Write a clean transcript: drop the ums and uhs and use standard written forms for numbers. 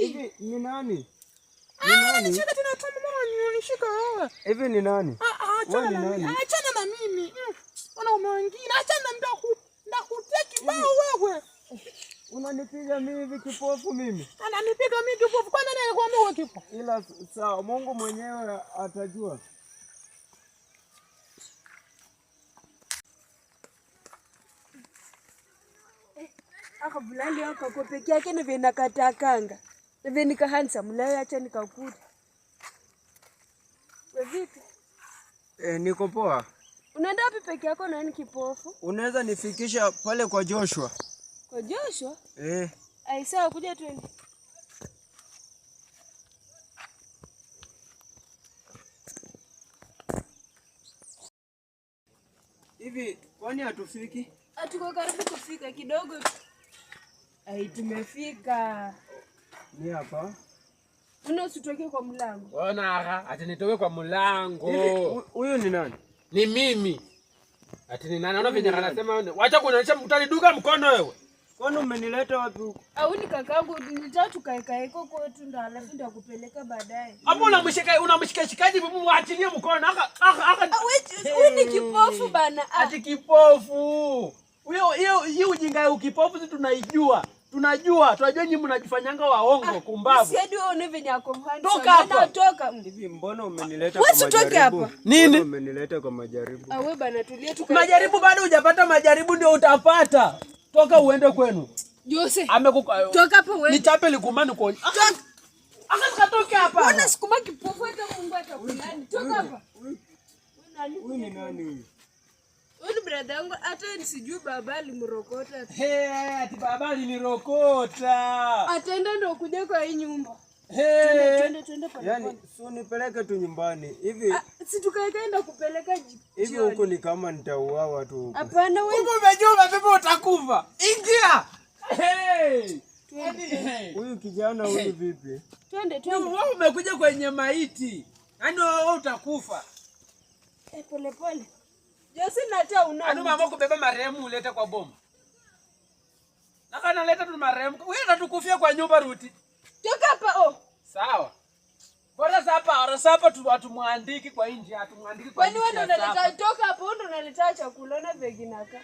Hivi ni nani? Ni nani? Nishika tena tu mama nishika wewe. Hivi ni nani? Wewe ni nani? Achana na mimi. Wanaume wengine achana ndakuteki bao wewe. Unanipiga mimi hivi kipofu mimi? Ananipiga mimi kipofu kwa nini anakuambia wewe kipofu? Ila sawa, Mungu mwenyewe atajua. Aka bulali yako kwa peke yake na vina katakanga. Na vini ka handsome leo acha nikakuta. Wewe vipi? Niko poa. Unaenda wapi peke yako na ni kipofu? Unaweza nifikisha pale kwa Joshua? Kwa Joshua? Ai sawa, kuja twende. Hivi kwani hatufiki? Tuko karibu kufika kidogo. Ai tumefika. Ni hapa. Usitoke kwa mlango. Ona ati nitoke kwa mlango. Huyu ni nani? Ni mimi. Ati ni nani? Unaona venye anasema wacha kuniacha utaniduka mkono wewe. Kwani umenileta wapi huko? Au ni kakangu nitaka tukae huko kwetu ndo alafu ndakupeleka baadaye. Hapo unamshika shikaji bibi muachilie mkono. Wewe ni kipofu bana. Ati kipofu. Hiyo ujinga ukipofu sisi tunaijua. Tunajua nyinyi mnajifanyanga waongo kumbavu. Siadi wewe venye yako mhani. Toka hapa. Toka. Hivi mbona umenileta kwa majaribu? Nini? Mbona umenileta kwa majaribu? Wewe bana tulia tukae. Majaribu bado hujapata, majaribu ndio utapata. Toka uende kwenu. Jose. Toka hapa wewe. Nichape likumani kwa. Akatoka hapa. Mbona sikuma kipofu hata Mungu atakulani. Toka hapa. Huyu ni nani huyu? Huyu brother yangu hata nisijui baba alimrokota. Ati baba alinirokota. Ataenda ndo kuja kwa hii nyumba. Twende pale. Yaani sio nipeleke tu nyumbani. Hivi si tukaenda kupeleka hivi huko ni kama nitauawa tu huko. Hapana wewe. Huko umejua pepo utakufa. Ingia. Huyu kijana huyu vipi? Twende. Wewe umekuja kwenye maiti. Yaani wewe utakufa. Pole. Jose nata una. Anu mama kubeba marehemu ulete kwa bomu. Na kana leta tu marehemu. Wewe utatukufia kwa nyumba Ruti. Toka hapa Sawa. Bora sapa tu watu muandiki kwa nje, atumwandiki kwa nje. Kwani wewe ndo unaleta toka hapo ndo unaleta chakula na veginaka.